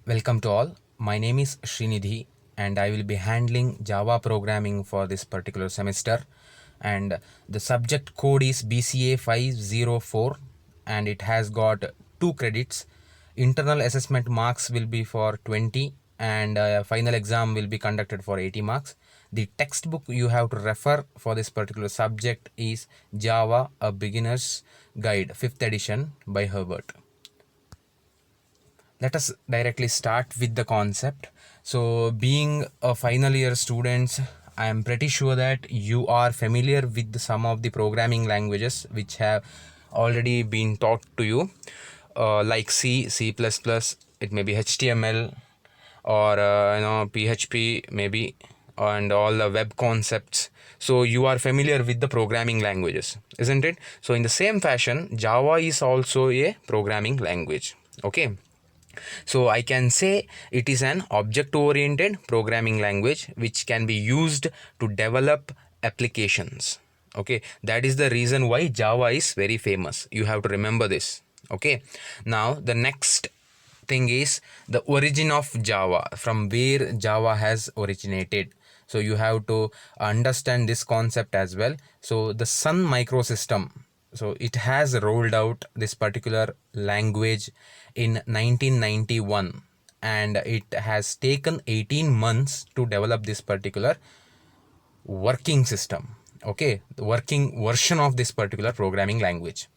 Welcome to all. My name is Srinidhi and I will be handling Java programming for this particular semester. And the subject code is BCA 504 and it has got 2 credits. Internal assessment marks will be for 20 and final exam will be conducted for 80 marks. The textbook you have to refer for this particular subject is Java, a Beginner's Guide, 5th edition by Herbert. Let us directly start with the concept. So being a final year students, I am pretty sure that you are familiar with some of the programming languages which have already been taught to you, like C, C++, it may be HTML or PHP maybe, and all the web concepts. So you are familiar with the programming languages, isn't it? So in the same fashion, Java is also a programming language. Okay, so I can say it is an object-oriented programming language which can be used to develop applications. Okay, that is the reason why Java is very famous. You have to remember this. Okay, now the next thing is the origin of Java, from where Java has originated. So you have to understand this concept as well. So the Sun Microsystem, so it has rolled out this particular language in 1991 and it has taken 18 months to develop this particular working system. Okay, the working version of this particular programming language.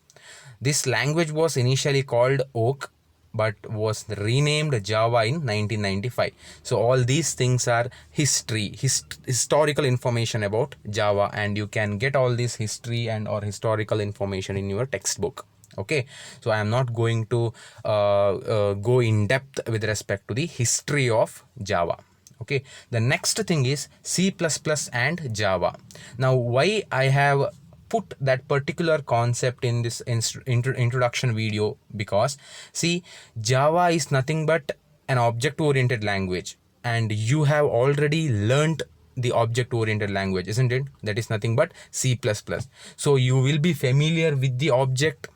This language was initially called Oak but was renamed Java in 1995. So all these things are historical information about Java, and you can get all this history and historical information in your textbook. Okay, so I am not going to go in depth with respect to the history of Java. Okay, the next thing is C++ and Java. Now why I have put that particular concept in this introduction video, because see, Java is nothing but an object oriented language and you have already learnt the object oriented language, isn't it? That is nothing but C++. So you will be familiar with the object,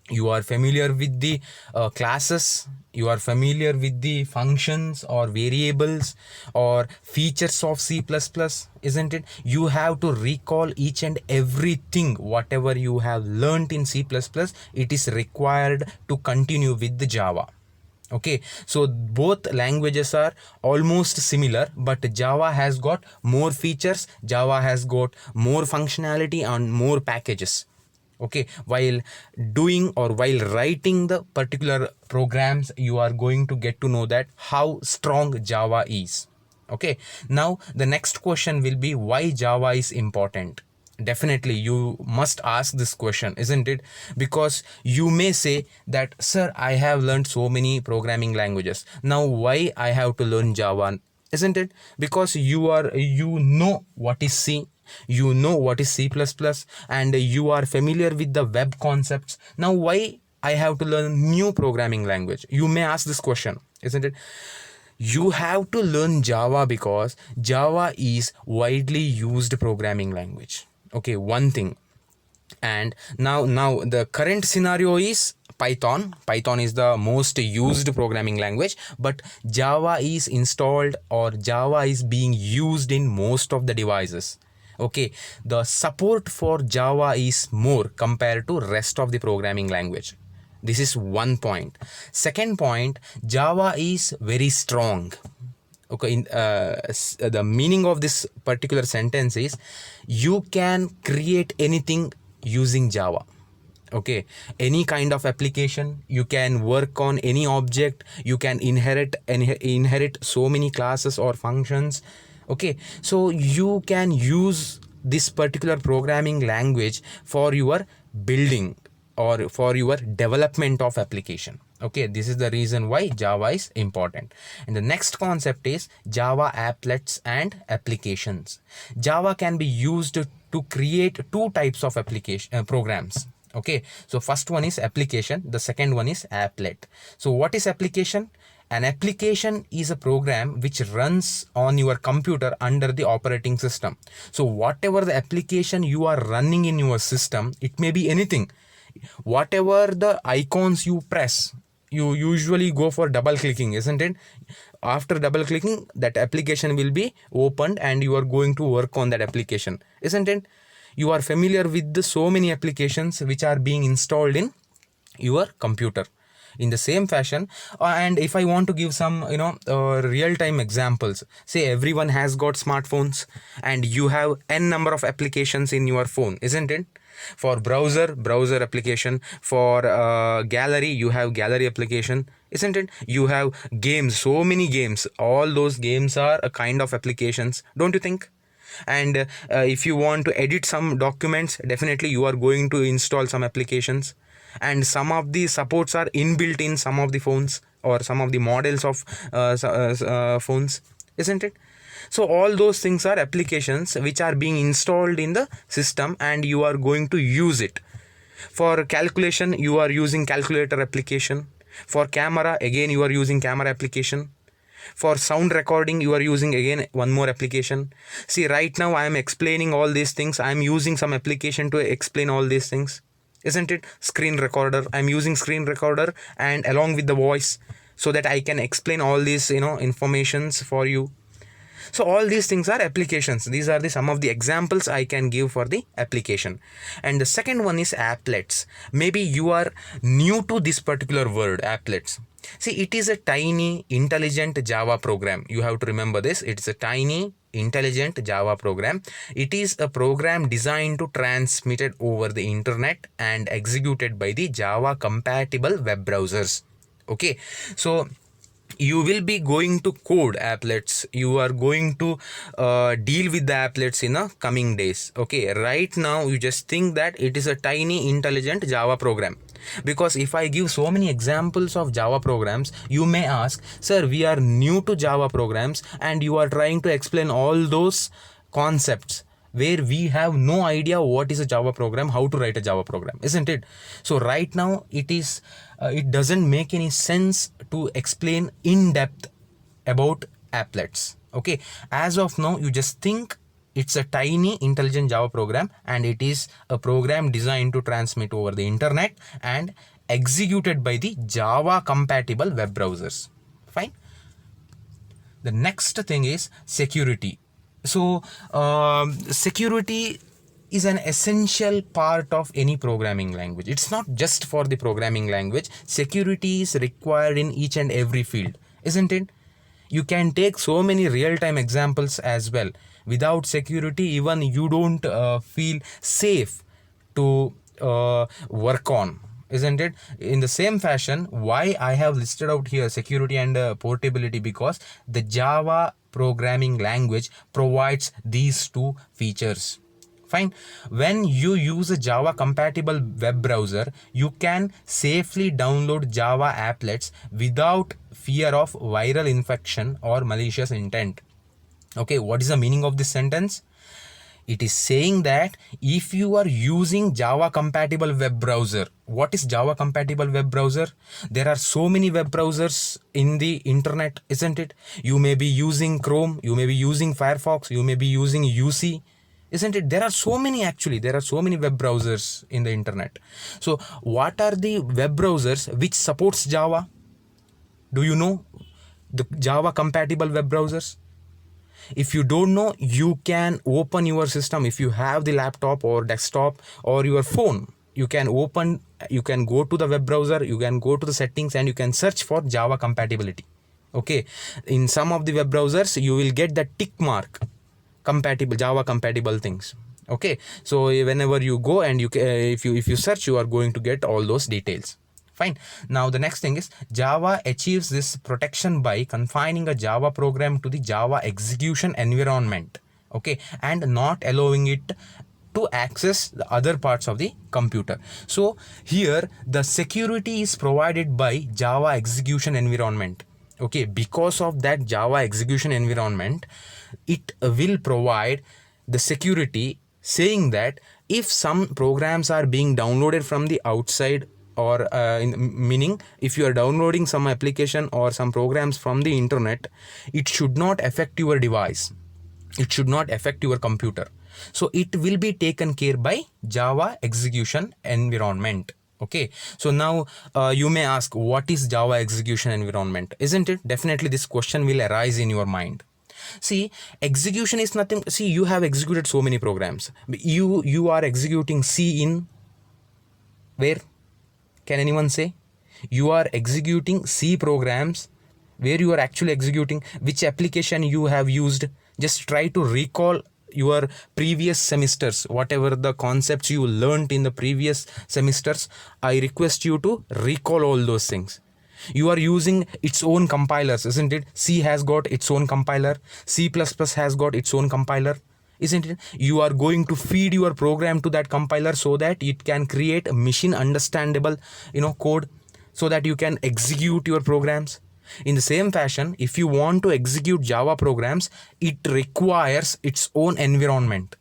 you are familiar with the classes, you are familiar with the functions or variables or features of C++, isn't it? You have to recall each and everything whatever you have learnt in C++. It is required to continue with the Java. Okay, so both languages are almost similar, but Java has got more features, Java has got more functionality and more packages. Okay, while doing or while writing the particular programs, you are going to get to know that how strong Java is. Okay, now the next question will be why Java is important. Definitely you must ask this question, isn't it? Because you may say that, sir, I have learned so many programming languages, now why I have to learn Java, isn't it? Because you know what is C, you know what is C++, and you are familiar with the web concepts. Now why I have to learn new programming language? You may ask this question, isn't it? You have to learn Java because Java is widely used programming language. Okay, one thing. And now the current scenario is Python is the most used programming language, but Java is installed or Java is being used in most of the devices. Okay, the support for Java is more compared to rest of the programming language. This is one point. Second point, Java is very strong. Okay, the meaning of this particular sentence is you can create anything using Java. Okay, any kind of application, you can work on any object, you can inherit so many classes or functions. Okay, so you can use this particular programming language for your building or for your development of application. Okay, this is the reason why Java is important. And the next concept is Java applets and applications. Java can be used to create two types of application programs. Okay, so first one is application, the second one is applet. So what is application? An application is a program which runs on your computer under the operating system. So whatever the application you are running in your system, it may be anything. Whatever the icons you press, you usually go for double clicking, isn't it? After double clicking, that application will be opened and you are going to work on that application, isn't it? You are familiar with so many applications which are being installed in your computer. In the same fashion, and if I want to give some real time examples, say everyone has got smartphones and you have n number of applications in your phone, isn't it? For browser application, for gallery, you have gallery application, isn't it? You have games, so many games, all those games are a kind of applications, don't you think? And if you want to edit some documents, definitely you are going to install some applications, and some of the supports are inbuilt in some of the phones or some of the models of phones, isn't it? So all those things are applications which are being installed in the system and you are going to use it. For calculation, you are using calculator application. For camera, again you are using camera application. For sound recording, you are using again one more application. See, right now I am explaining all these things, I am using some application to explain all these things, isn't it? Screen recorder, I am using screen recorder and along with the voice, so that I can explain all these informations for you. So all these things are applications. These are some of the examples I can give for the application. And the second one is applets. Maybe you are new to this particular word, applets. See, it is a tiny intelligent Java program. You have to remember this. It's a tiny intelligent Java program. It is a program designed to transmit it over the internet and executed by the Java compatible web browsers. Okay, so you will be going to code applets, you are going to deal with the applets in the coming days. Okay, right now you just think that it is a tiny intelligent Java program, because if I give so many examples of Java programs, you may ask, sir, we are new to Java programs and you are trying to explain all those concepts where we have no idea what is a Java program, how to write a Java program, isn't it? So right now it doesn't make any sense to explain in depth about applets. Okay, as of now you just think it's a tiny intelligent Java program and it is a program designed to transmit over the internet and executed by the Java compatible web browsers. Fine. The next thing is security. So security is an essential part of any programming language. It's not just for the programming language. Security is required in each and every field, isn't it? You can take so many real-time examples as well. Without security, even you don't feel safe to work on, isn't it? In the same fashion, why I have listed out here security and portability, because the Java programming language provides these two features. Fine. When you use a Java compatible web browser, you can safely download Java applets without fear of viral infection or malicious intent. Okay, what is the meaning of this sentence? It is saying that if you are using Java compatible web browser, what is Java compatible web browser? There are so many web browsers in the internet, isn't it? You may be using Chrome, you may be using Firefox, you may be using UC, isn't it? There are so many, actually there are so many web browsers in the internet. So what are the web browsers which supports Java? Do you know the Java compatible web browsers? If you don't know, you can open your system. If you have the laptop or desktop or your phone, you can go to the web browser, you can go to the settings and you can search for Java compatibility. Okay, in some of the web browsers you will get the tick mark, compatible, Java compatible things. Okay, so whenever you go and if you search, you are going to get all those details. Fine. Now the next thing is Java achieves this protection by confining a Java program to the Java execution environment, okay, and not allowing it to access the other parts of the computer. So here the security is provided by Java execution environment. Okay, because of that Java execution environment, it will provide the security, saying that if some programs are being downloaded from the outside, or meaning if you are downloading some application or some programs from the internet, it should not affect your device, it should not affect your computer. So it will be taken care by Java execution environment. Okay, so now you may ask, what is Java execution environment? Isn't it? Definitely this question will arise in your mind. See, execution is nothing. See, you have executed so many programs. You are executing C in where? Can anyone say? You are executing C programs where you are actually executing which application you have used. Just try to recall your previous semesters, whatever the concepts you learned in the previous semesters. I request you to recall all those things. You are using its own compilers, isn't it? C has got its own compiler, C++ has got its own compiler, isn't it? You are going to feed your program to that compiler so that it can create a machine understandable code, so that you can execute your programs. In the same fashion, if you want to execute Java programs, it requires its own environment.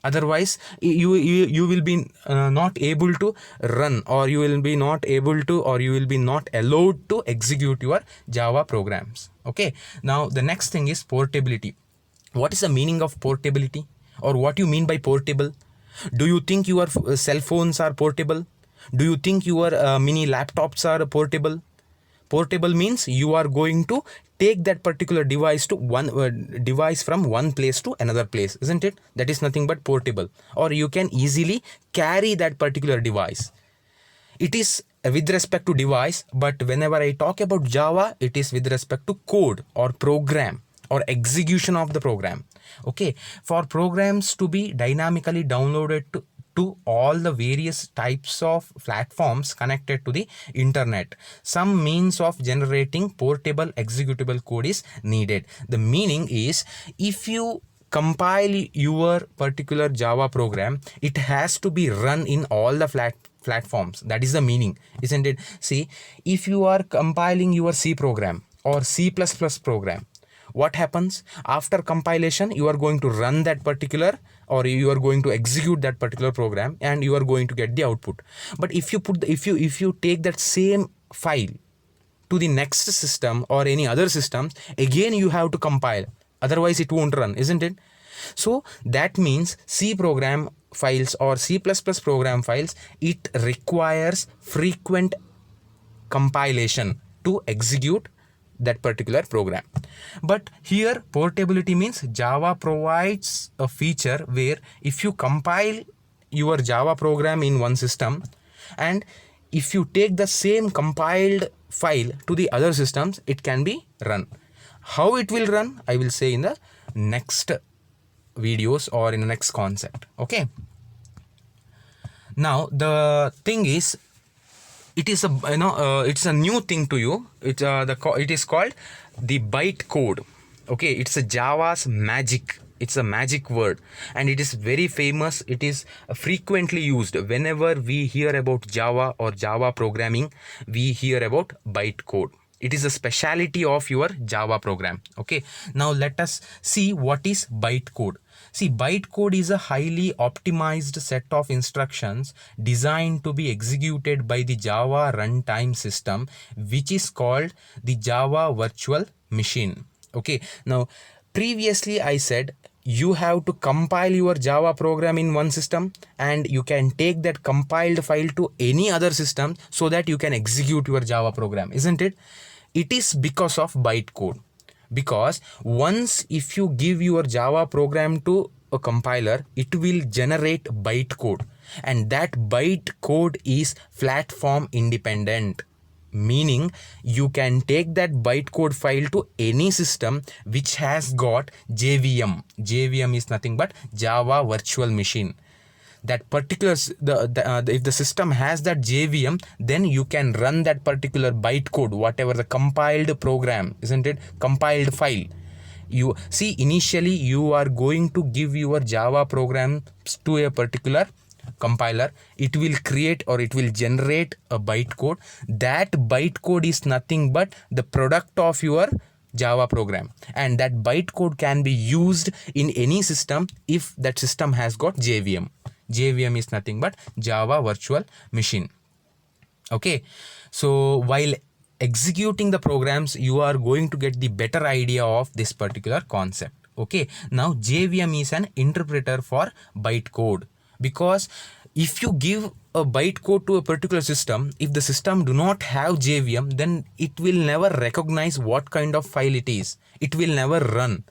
Otherwise you will be not able to run, or you will be not able to, or you will be not allowed to execute your Java programs. Okay, now the next thing is portability. What is the meaning of portability, or what you mean by portable? Do you think your cell phones are portable? Do you think your mini laptops are portable? Portable means you are going to take that particular device to one device from one place to another place, isn't it? That is nothing but portable. Or you can easily carry that particular device. It is with respect to device, but whenever I talk about Java, it is with respect to code or program or execution of the program. Okay, for programs to be dynamically downloaded to all the various types of platforms connected to the internet, some means of generating portable executable code is needed. The meaning is, if you compile your particular Java program, it has to be run in all the platforms. That is the meaning, isn't it? See, if you are compiling your C program or C++ program, what happens after compilation? You are going to run that particular, or you are going to execute that particular program, and you are going to get the output. But if you put if you take that same file to the next system or any other systems, again you have to compile, otherwise it won't run, isn't it? So that means C program files or C++ program files, it requires frequent compilation to execute that particular program. But here portability means Java provides a feature where if you compile your Java program in one system, and if you take the same compiled file to the other systems, it can be run. How it will run, I will say in the next videos or in the next concept. Okay, now the thing is, it is a it's a new thing to you. It is called the bytecode. Okay, it's a Java's magic. It's a magic word, and it is very famous. It is frequently used whenever we hear about Java or Java programming. We hear about bytecode. It is a speciality of your Java program. Okay, now let us see what is bytecode. See, bytecode is a highly optimized set of instructions designed to be executed by the Java runtime system, which is called the Java virtual machine. Okay, now previously I said you have to compile your Java program in one system, and you can take that compiled file to any other system so that you can execute your Java program, isn't it? It is because of bytecode. Because once if you give your Java program to a compiler, it will generate bytecode, and that bytecode is platform independent, meaning you can take that bytecode file to any system which has got JVM. JVM is nothing but Java virtual machine. That particular if the system has that JVM, then you can run that particular bytecode, whatever the compiled program, isn't it, compiled file. You see, initially you are going to give your Java program to a particular compiler. It will create or it will generate a bytecode. That bytecode is nothing but the product of your Java program, and that bytecode can be used in any system if that system has got JVM. JVM is nothing but Java virtual machine. Okay, so while executing the programs, you are going to get the better idea of this particular concept. Okay, now JVM is an interpreter for bytecode, because if you give a bytecode to a particular system, if the system do not have JVM, then it will never recognize what kind of file it is. It will never run.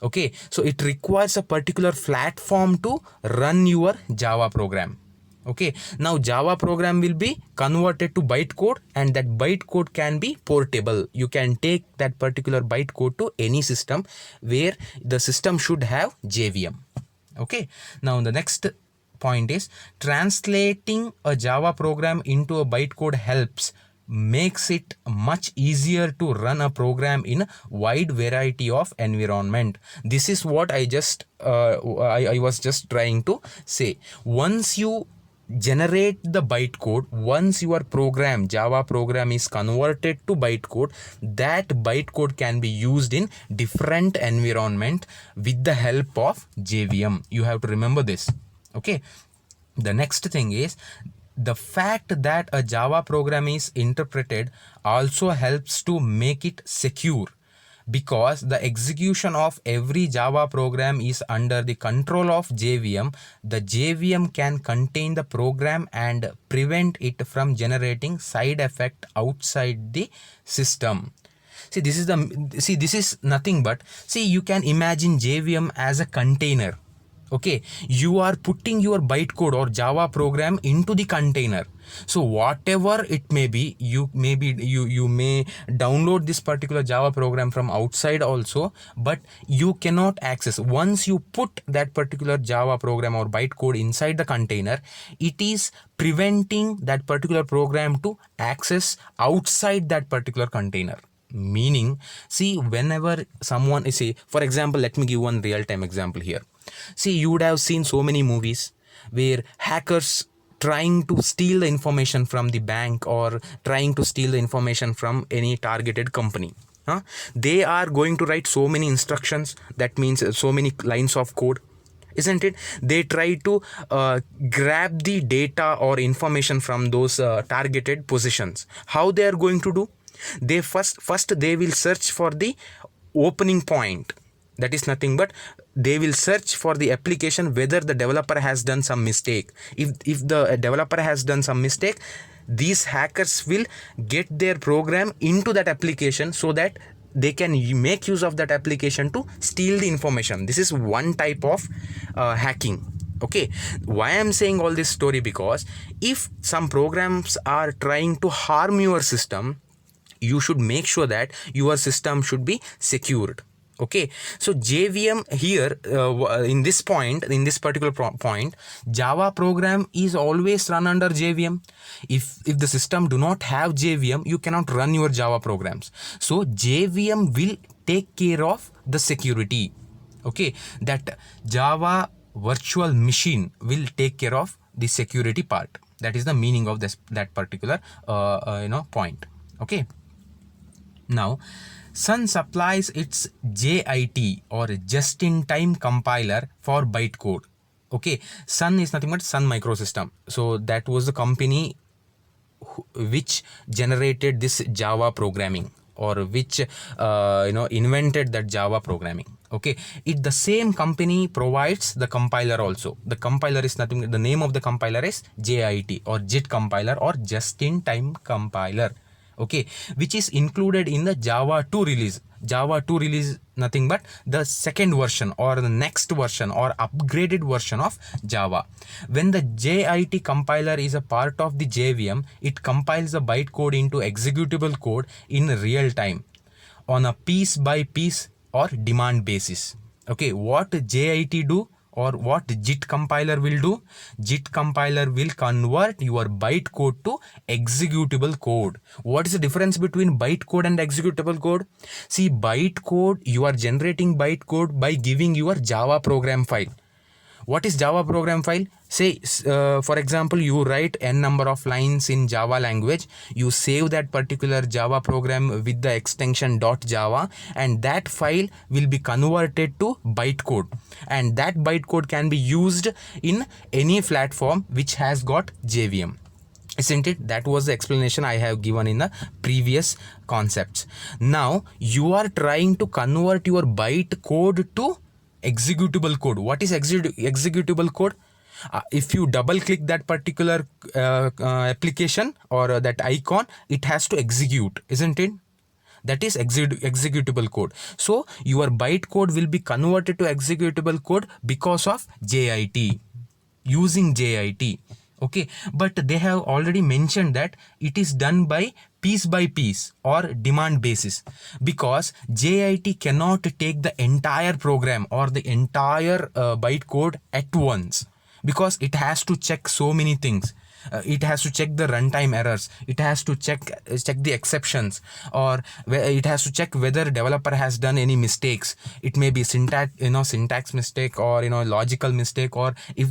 Okay, so it requires a particular platform to run your Java program. Okay, now Java program will be converted to bytecode, and that bytecode can be portable. You can take that particular bytecode to any system where the system should have JVM. Okay, now the next point is translating a Java program into a bytecode makes it much easier to run a program in a wide variety of environment. This is what I was just trying to say. Once you generate the bytecode, once your program, Java program, is converted to bytecode, that bytecode can be used in different environment with the help of JVM. You have to remember this. Okay, the next thing is the fact that a Java program is interpreted also helps to make it secure, because the execution of every Java program is under the control of JVM. The JVM can contain the program and prevent it from generating side effect outside the system. This is nothing but, you can imagine JVM as a container. Okay, you are putting your bytecode or Java program into the container. So whatever it may be, you may download this particular Java program from outside also, but you cannot access. Once you put that particular Java program or bytecode inside the container, it is preventing that particular program to access outside that particular container. Meaning, whenever someone for example, let me give one real-time example here. You would have seen so many movies where hackers trying to steal the information from the bank or trying to steal the information from any targeted company. They are going to write so many instructions, that means so many lines of code, isn't it? They try to grab the data or information from those targeted positions. How they are going to do? They first they will search for the opening point. That is nothing but they will search for the application whether the developer has done some mistake. If the developer has done some mistake, these hackers will get their program into that application so that they can make use of that application to steal the information. This is one type of hacking. Okay, why I'm saying all this story? Because if some programs are trying to harm your system, you should make sure that your system should be secured. Okay, so JVM here in this particular point, Java program is always run under JVM. If the system do not have JVM, you cannot run your Java programs. So JVM will take care of the security. Okay, that Java virtual machine will take care of the security part. That is the meaning of that particular point. Okay. Now, Sun supplies its JIT or just-in-time compiler for bytecode. Okay, Sun is nothing but Sun Microsystem. So that was the company which generated this Java programming, or which invented that Java programming. Okay, the same company provides the compiler also. The compiler is nothing. The name of the compiler is JIT or JIT compiler or just-in-time compiler. Okay, which is included in the Java 2 release. Java 2 release nothing but the second version or the next version or upgraded version of Java. When the JIT compiler is a part of the JVM, it compiles the bytecode into executable code in real time on a piece by piece or demand basis. Okay, what JIT do? Or what JIT compiler will do? JIT compiler will convert your bytecode to executable code. What is the difference between bytecode and executable code? Bytecode, you are generating bytecode by giving your Java program file. What is Java program file? For example, you write n number of lines in Java language. You save that particular Java program with the extension .java, and that file will be converted to bytecode. And that bytecode can be used in any platform which has got JVM. Isn't it? That was the explanation I have given in the previous concepts. Now, you are trying to convert your bytecode to executable code. What is executable code? If you double click that particular application or that icon, it has to execute, isn't it? That is executable code. So your bytecode will be converted to executable code because of JIT, using JIT. Okay, but they have already mentioned that it is done by piece or demand basis, because JIT cannot take the entire program or the entire bytecode at once, because it has to check so many things. It has to check the runtime errors, it has to check the exceptions, or it has to check whether developer has done any mistakes. It may be syntax mistake, or logical mistake, or if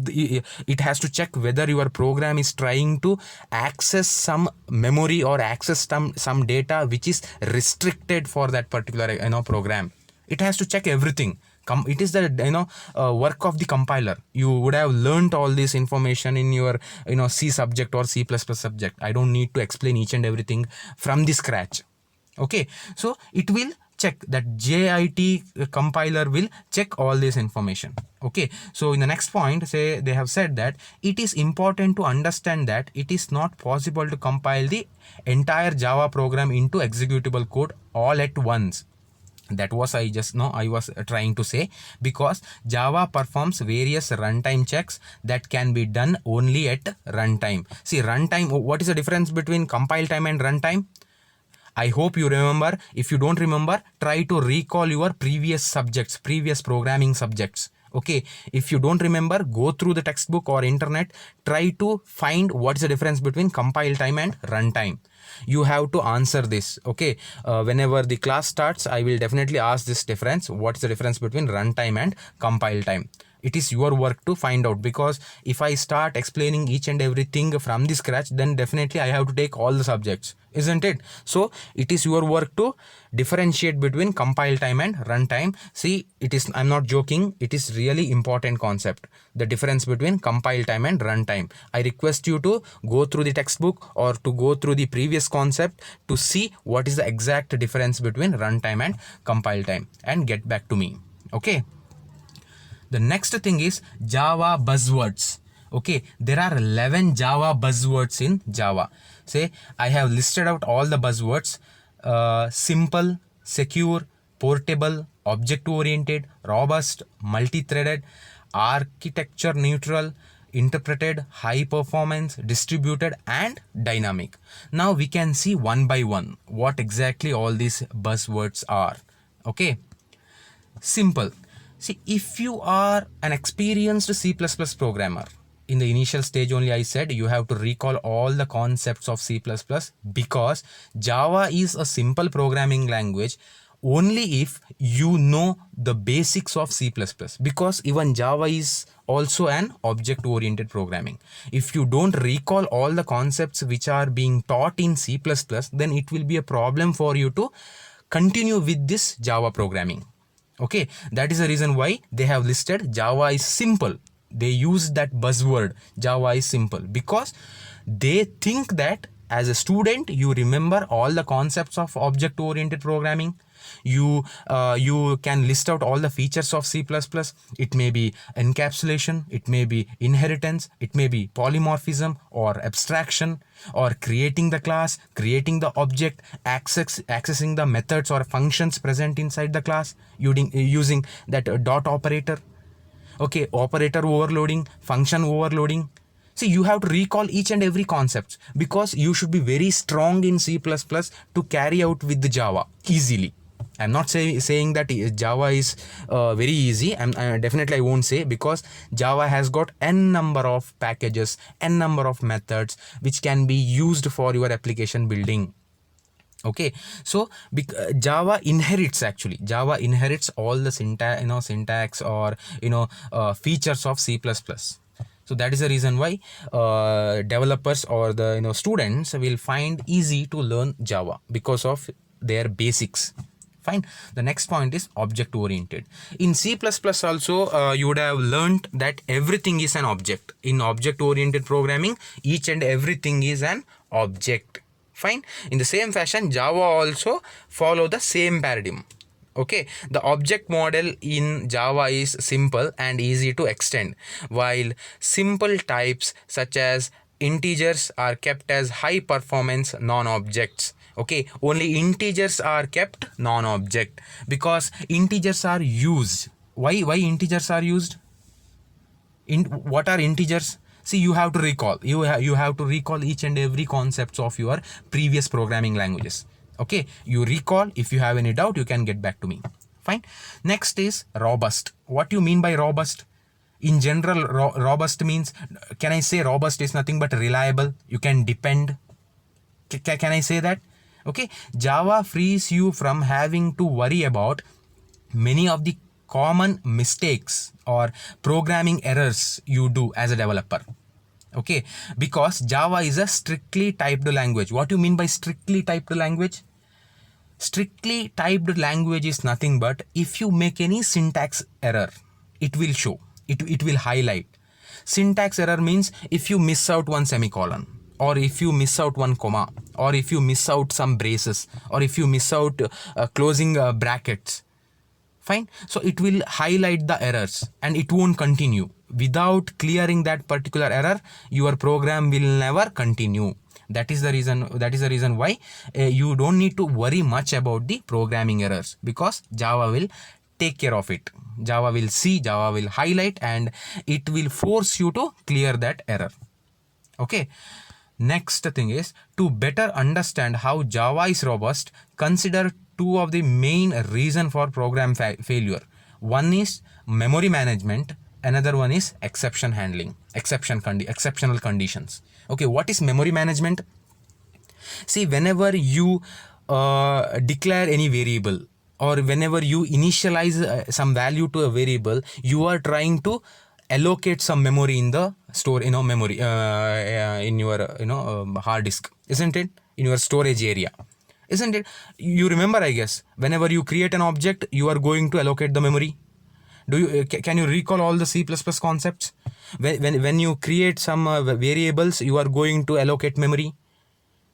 it has to check whether your program is trying to access some memory or access some data which is restricted for that particular program. It has to check everything. It is the work of the compiler. You would have learnt all this information in your C subject or C++ subject. I don't need to explain each and everything from the scratch. Okay, so it will check that JIT compiler will check all this information. Okay, so in the next point, they have said that it is important to understand that it is not possible to compile the entire Java program into executable code all at once. That was I was trying to say, because Java performs various runtime checks that can be done only at runtime. See, runtime, what is the difference between compile time and runtime? I hope you remember. If you don't remember, try to recall your previous programming subjects. Okay, if you don't remember, go through the textbook or internet, try to find what is the difference between compile time and runtime. You have to answer this. Okay, whenever the class starts, I will definitely ask this difference. What is the difference between runtime and compile time? It is your work to find out, because if I start explaining each and everything from the scratch, then definitely I have to take all the subjects, isn't it? So it is your work to differentiate between compile time and runtime. See, I'm not joking, it is really important concept, the difference between compile time and runtime. I request you to go through the textbook or to go through the previous concept to see what is the exact difference between runtime and compile time, and get back to me. Okay. The next thing is Java buzzwords. Okay, there are 11 Java buzzwords in Java. Say, I have listed out all the buzzwords: simple, secure, portable, object-oriented, robust, multi-threaded, architecture neutral, interpreted, high performance, distributed, and dynamic. Now we can see one by one what exactly all these buzzwords are. Okay, simple. See, if you are an experienced C++ programmer, in the initial stage only I said you have to recall all the concepts of C++, because Java is a simple programming language only if you know the basics of C++, because even Java is also an object-oriented programming. If you don't recall all the concepts which are being taught in C++, then it will be a problem for you to continue with this Java programming. Okay, that is the reason why they have listed Java is simple. They use that buzzword Java is simple, because they think that as a student you remember all the concepts of object oriented programming. You can list out all the features of C++. It may be encapsulation, it may be inheritance, it may be polymorphism or abstraction, or creating the class, creating the object, accessing the methods or functions present inside the class using that dot operator. Okay, operator overloading, function overloading. See, you have to recall each and every concept, because you should be very strong in C++ to carry out with the Java easily. I'm not saying that Java is very easy. Definitely I won't say, because Java has got n number of packages, n number of methods which can be used for your application building. Okay, so Java inherits all the syntax or features of C++. So that is the reason why developers or the students will find easy to learn Java, because of their basics. Fine. The next point is object oriented. In C++ also you would have learned that everything is an object. In object oriented programming, each and everything is an object. Fine. In the same fashion, Java also follow the same paradigm. Okay, the object model in Java is simple and easy to extend, while simple types such as integers are kept as high performance non-objects. Okay, only integers are kept non-object because integers are used. Why integers are used? What are integers? See, you have to recall, you have to recall each and every concepts of your previous programming languages. Okay, you recall. If you have any doubt, you can get back to me. Fine. Next is robust. What you mean by robust? In general, robust means, can I say robust is nothing but reliable? You can depend. Can I say that? Okay, Java frees you from having to worry about many of the common mistakes or programming errors you do as a developer. Okay, because Java is a strictly typed language. What do you mean by strictly typed language? Strictly typed language is nothing but if you make any syntax error, it will show, it will highlight. Syntax error means if you miss out one semicolon, or if you miss out one comma, or if you miss out some braces, or if you miss out closing brackets. Fine. So it will highlight the errors and it won't continue. Without clearing that particular error, your program will never continue. That is the reason why you don't need to worry much about the programming errors, because Java will take care of it. Java will see, Java will highlight, and it will force you to clear that error. Okay. Next thing is, to better understand how Java is robust, consider two of the main reason for program failure. One is memory management, another one is exception handling, exceptional conditions. Okay, what is memory management? See, whenever you declare any variable, or whenever you initialize some value to a variable, you are trying to allocate some memory in the store, memory in your hard disk, isn't it? In your storage area, isn't it? You remember, I guess, whenever you create an object, you are going to allocate the memory. Can you recall all the C++ concepts? When you create some variables, you are going to allocate memory,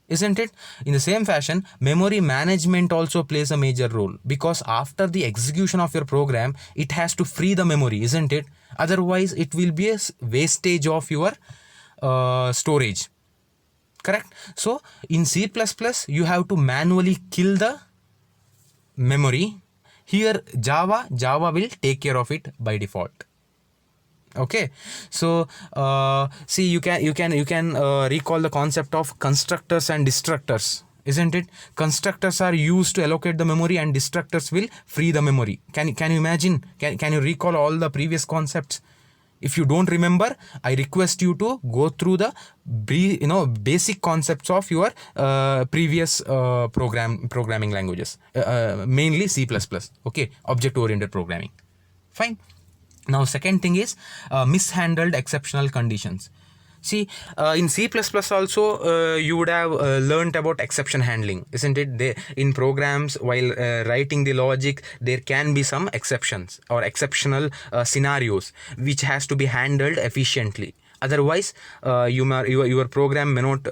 isn't it? In the same fashion, memory management also plays a major role, because after the execution of your program, it has to free the memory, isn't it? Otherwise, it will be a wastage of your storage. Correct? So in C++, you have to manually kill the memory. Here Java will take care of it by default. Okay, so see, you can recall the concept of constructors and destructors, isn't it? Constructors are used to allocate the memory and destructors will free the memory. Can you imagine? Can you recall all the previous concepts? If you don't remember, I request you to go through the basic concepts of your previous programming languages, mainly C++. Okay, object oriented programming. Fine. Now second thing is mishandled exceptional conditions. See, in C++ also you would have learnt about exception handling, isn't it? In programs, while writing the logic, there can be some exceptions or exceptional scenarios which has to be handled efficiently. Otherwise, your program may not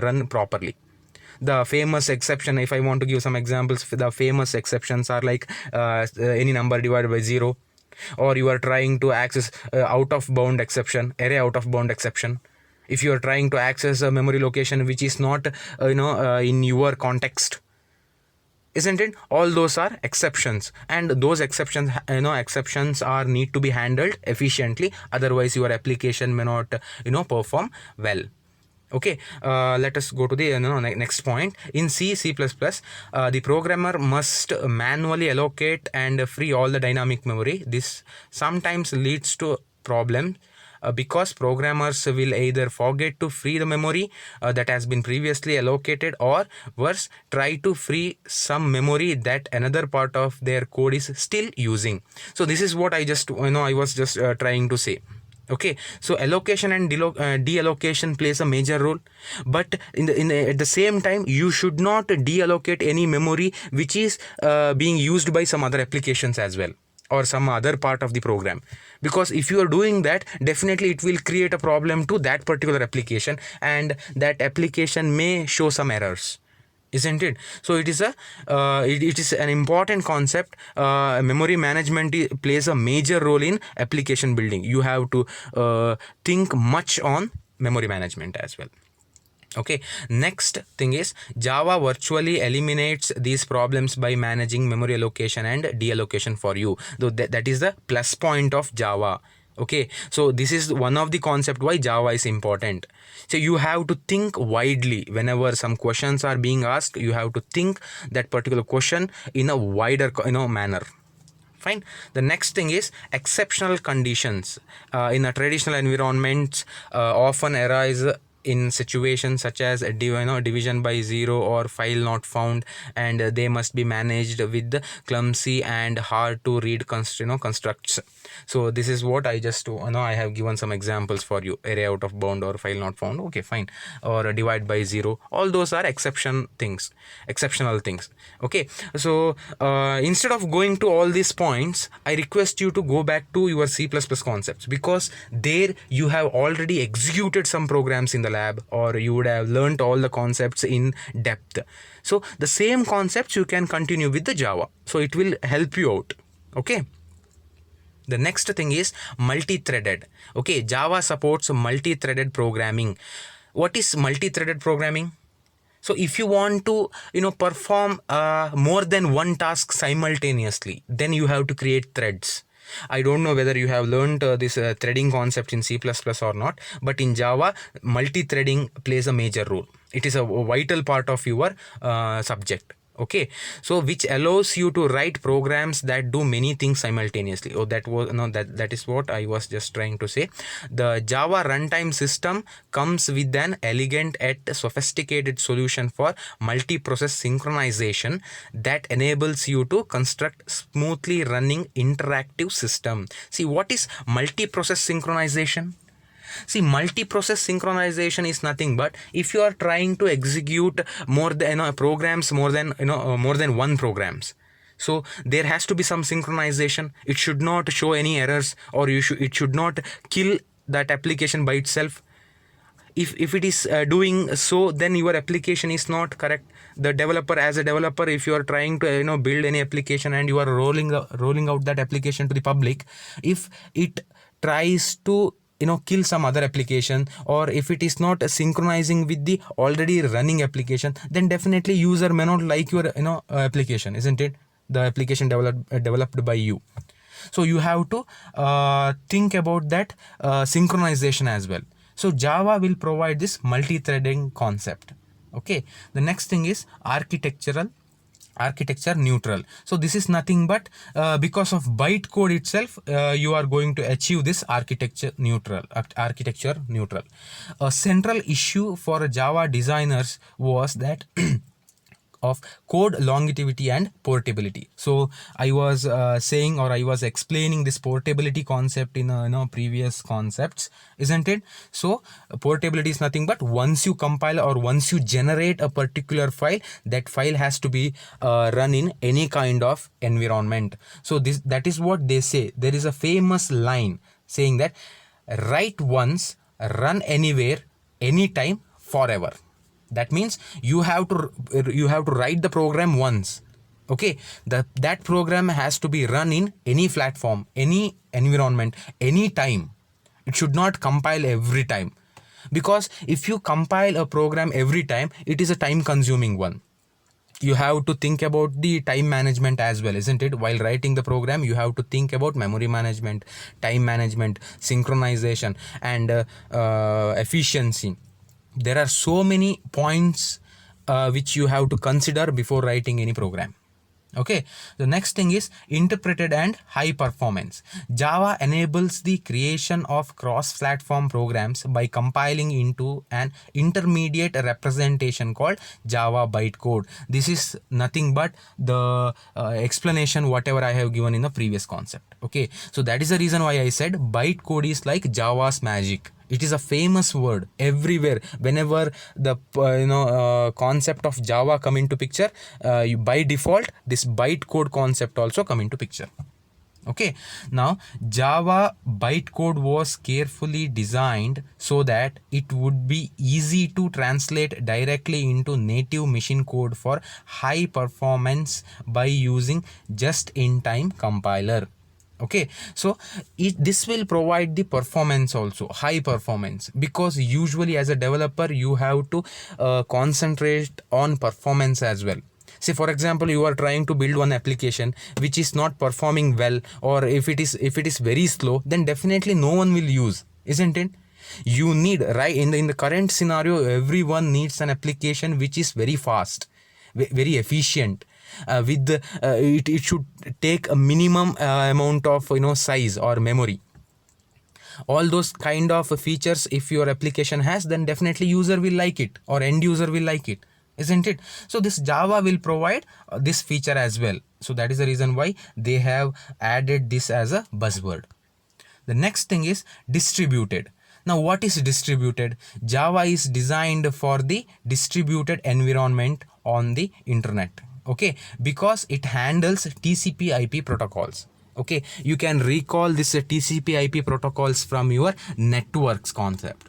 run properly. The famous exception, if I want to give some examples, the famous exceptions are like any number divided by 0, or you are trying to access out of bound exception, array out of bound exception. If you are trying to access a memory location which is not in your context, isn't it? All those are exceptions, and those exceptions are need to be handled efficiently. Otherwise your application may not perform well. Okay, let us go to the next point. In C++, the programmer must manually allocate and free all the dynamic memory. This sometimes leads to problems because programmers will either forget to free the memory that has been previously allocated, or worse, try to free some memory that another part of their code is still using. So this is what I was just trying to say. Okay, so allocation and deallocation plays a major role, but at the same time, you should not deallocate any memory which is being used by some other applications as well, or some other part of the program, because if you are doing that, definitely it will create a problem to that particular application, and that application may show some errors. isn't it? So it is a it is an important concept. Memory management plays a major role in application building. You have to think much on memory management as well. Okay, next thing is Java virtually eliminates these problems by managing memory allocation and deallocation for you. So that is the plus point of Java. Okay, so this is one of the concept why Java is important. So you have to think widely whenever some questions are being asked. You have to think that particular question in a wider manner. Fine. The next thing is exceptional conditions in a traditional environments often arise in situations such as division by zero or file not found, and they must be managed with clumsy and hard to read constructs. So this is what I just I have given some examples for you: array out of bound or file not found. Okay, fine. Or divide by zero. All those are exceptional things. Okay, so instead of going to all these points, I request you to go back to your C++ concepts, because there you have already executed some programs in the lab, or you would have learned all the concepts in depth. So the same concepts you can continue with the Java, so it will help you out. Okay, the next thing is multi-threaded. Okay, Java supports multi-threaded programming. What is multi-threaded programming? So if you want to perform more than one task simultaneously, then you have to create threads. I don't know whether you have learned this threading concept in C++ or not, but in Java, multi-threading plays a major role. It is a vital part of your subject. Okay, so which allows you to write programs that do many things simultaneously. That is what I was just trying to say. The Java runtime system comes with an elegant yet sophisticated solution for multi-process synchronization that enables you to construct smoothly running interactive system. See, what is multi-process synchronization? See, multi-process synchronization is nothing but if you are trying to execute more than programs, more than one programs. So there has to be some synchronization. It should not show any errors, or it should not kill that application by itself. If it is doing so, then your application is not correct. The developer, as a developer, if you are trying to build any application and you are rolling out that application to the public, if it tries to kill some other application, or if it is not synchronizing with the already running application, then definitely user may not like your application, isn't it? The application developed by you. So you have to think about that synchronization as well. So Java will provide this multi-threading concept. Okay, the next thing is architecture neutral. So this is nothing but because of bytecode itself, you are going to achieve this architecture neutral. A central issue for Java designers was that of code longevity and portability. So I was saying, or I was explaining this portability concept in previous concepts, isn't it? So portability is nothing but once you compile or once you generate a particular file, that file has to be run in any kind of environment. So that is what they say. There is a famous line saying that write once, run anywhere, anytime, forever. That means you have to write the program once. Okay, that program has to be run in any platform, any environment, any time. It should not compile every time, because if you compile a program every time, it is a time consuming one. You have to think about the time management as well, isn't it? While writing the program, you have to think about memory management, time management, synchronization, and efficiency. There are so many points which you have to consider before writing any program. Okay, the next thing is interpreted and high performance. Java enables the creation of cross-platform programs by compiling into an intermediate representation called Java bytecode. This is nothing but the explanation whatever I have given in the previous concept. Okay, so that is the reason why I said bytecode is like Java's magic. It is a famous word everywhere. Whenever the concept of Java come into picture, by default this bytecode concept also come into picture. Okay, now Java bytecode was carefully designed so that it would be easy to translate directly into native machine code for high performance by using just-in-time compiler. Okay, so this will provide the performance also, high performance, because usually as a developer you have to concentrate on performance as well. Say for example, you are trying to build one application which is not performing well, or if it is very slow, then definitely no one will use, isn't it? You need, right, in the current scenario, everyone needs an application which is very fast, very efficient, it should take a minimum amount of size or memory. All those kind of features if your application has, then definitely user will like it or end user will like it, isn't it? So this Java will provide this feature as well. So that is the reason why they have added this as a buzzword. The next thing is distributed. Now what is distributed? Java is designed for the distributed environment on the internet. Okay, because it handles TCP IP protocols. Okay, you can recall this TCP IP protocols from your networks concept,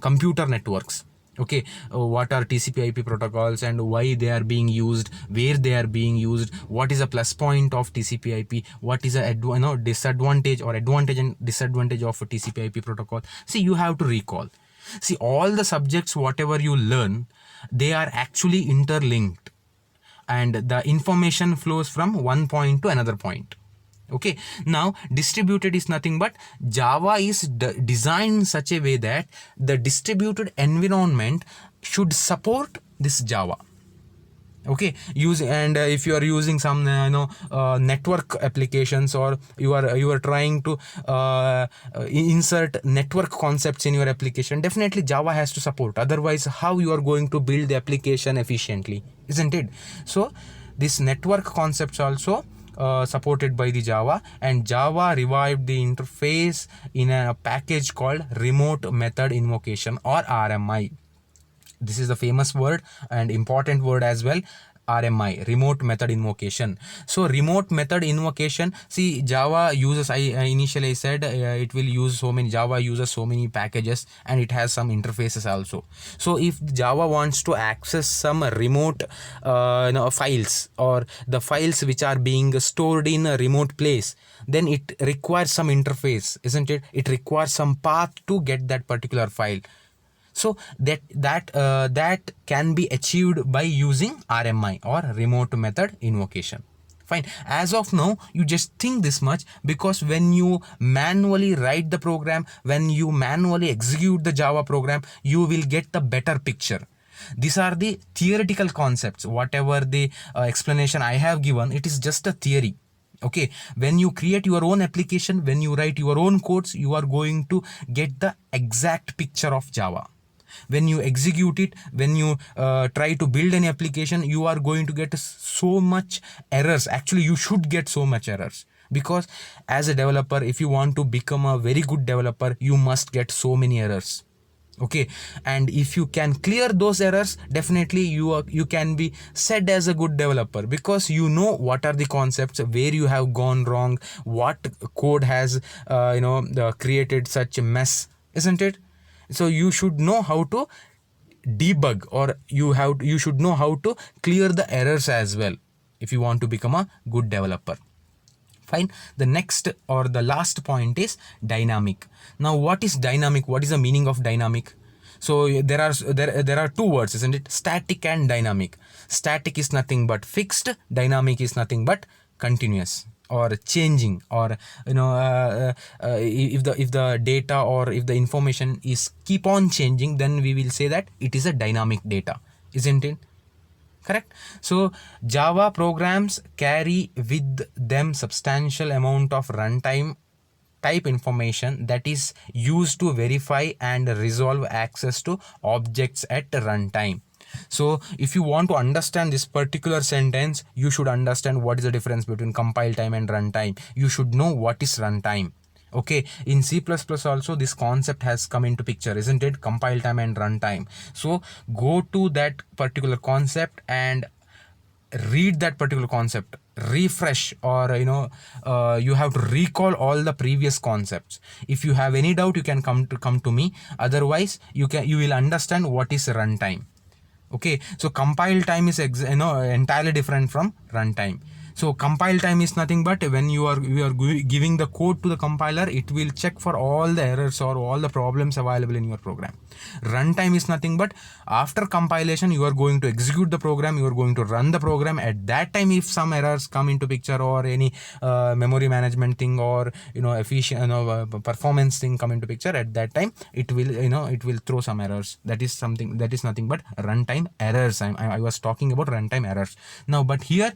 computer networks. Okay, what are TCP IP protocols and why they are being used, where they are being used, what is a plus point of TCP IP, what is a disadvantage or advantage and disadvantage of a TCP IP protocol. See, you have to recall. See, all the subjects whatever you learn, they are actually interlinked, and the information flows from one point to another point. Okay, now distributed is nothing but Java is designed in such a way that the distributed environment should support this Java. Okay, if you are using some network applications, or you are trying to insert network concepts in your application, definitely Java has to support, otherwise how you are going to build the application efficiently, isn't it? So this network concepts also supported by the Java, and Java revived the interface in a package called remote method invocation, or RMI. This is the famous word and important word as well, RMI, remote method invocation. So remote method invocation, see, Java uses, initially I said it will use so many, Java uses so many packages, and it has some interfaces also. So if Java wants to access some remote files, or the files which are being stored in a remote place, then it requires some interface, isn't it? It requires some path to get that particular file. So that can be achieved by using RMI, or remote method invocation. Fine. As of now, you just think this much, because when you manually write the program, when you manually execute the Java program, you will get the better picture. These are the theoretical concepts. Whatever the explanation I have given, it is just a theory. Okay, when you create your own application, when you write your own codes, you are going to get the exact picture of Java. When you execute it, when you try to build an application, you are going to get so much errors. Actually, you should get so much errors, because as a developer, if you want to become a very good developer, you must get so many errors. Okay, and if you can clear those errors, definitely you can be said as a good developer, because you know what are the concepts, where you have gone wrong, what code has created such a mess, isn't it? So you should know how to debug, or you should know how to clear the errors as well, if you want to become a good developer. Fine. The next or the last point is dynamic. Now what is dynamic? What is the meaning of dynamic? So there are two words, isn't it? Static and dynamic. Static is nothing but fixed, dynamic is nothing but continuous or changing, or if the data or if the information is keep on changing, then we will say that it is a dynamic data, isn't it? Correct. So Java programs carry with them substantial amount of runtime type information that is used to verify and resolve access to objects at runtime. So if you want to understand this particular sentence, you should understand what is the difference between compile time and runtime. You should know what is runtime. Okay, in C++ also this concept has come into picture, isn't it? Compile time and runtime. So go to that particular concept and read that particular concept. refresh, or you have to recall all the previous concepts. If you have any doubt, you can come to me. Otherwise, you will understand what is runtime. Okay, so compile time is entirely different from runtime. So compile time is nothing but when you are giving the code to the compiler, it will check for all the errors or all the problems available in your program. Runtime is nothing but after compilation, you are going to execute the program, you are going to run the program. At that time, if some errors come into picture, or any memory management thing, or efficient performance thing come into picture, at that time it will throw some errors. That is nothing but runtime errors. I was talking about runtime errors now, but here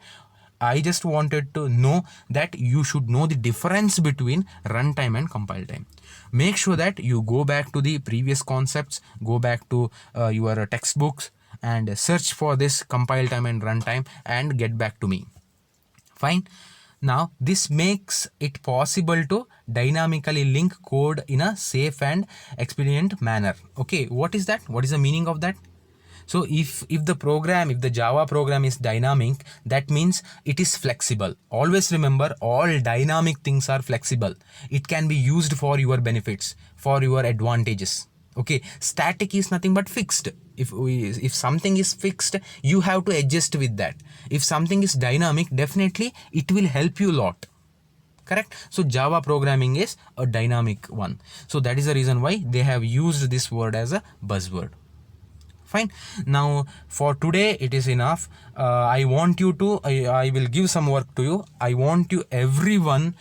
I just wanted to know that you should know the difference between runtime and compile time. Make sure that you go back to the previous concepts, go back to your textbooks, and search for this compile time and runtime, and get back to me. Fine. Now, this makes it possible to dynamically link code in a safe and expedient manner. Okay, what is that? What is the meaning of that? So if the Java program is dynamic, that means it is flexible. Always remember, all dynamic things are flexible. It can be used for your benefits, for your advantages. Okay, static is nothing but fixed. If something is fixed, you have to adjust with that. If something is dynamic, definitely it will help you a lot. Correct? So Java programming is a dynamic one. So that is the reason why they have used this word as a buzzword. Fine. Now for today it is enough. I want you to, I will give some work to you. I want you everyone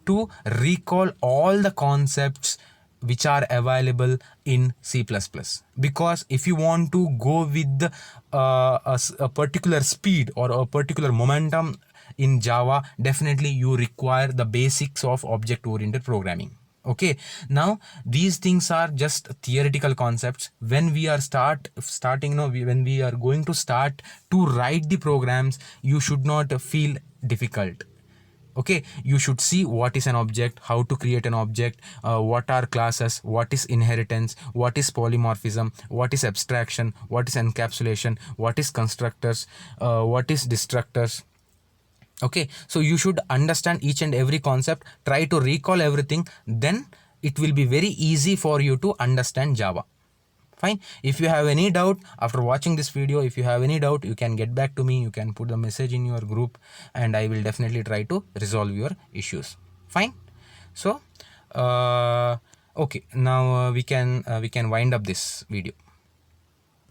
to recall all the concepts which are available in C++, because if you want to go with a particular speed or a particular momentum in Java, definitely you require the basics of object-oriented programming. Okay, now these things are just theoretical concepts. When we are when we are going to start to write the programs, you should not feel difficult. Okay, you should see what is an object, how to create an object, what are classes, what is inheritance, what is polymorphism, what is abstraction, what is encapsulation, what is constructors, what is destructors. Okay, so you should understand each and every concept, try to recall everything, then it will be very easy for you to understand Java. Fine. If you have any doubt after watching this video, if you have any doubt, you can get back to me, you can put the message in your group, and I will definitely try to resolve your issues. Fine. So okay, now we can wind up this video.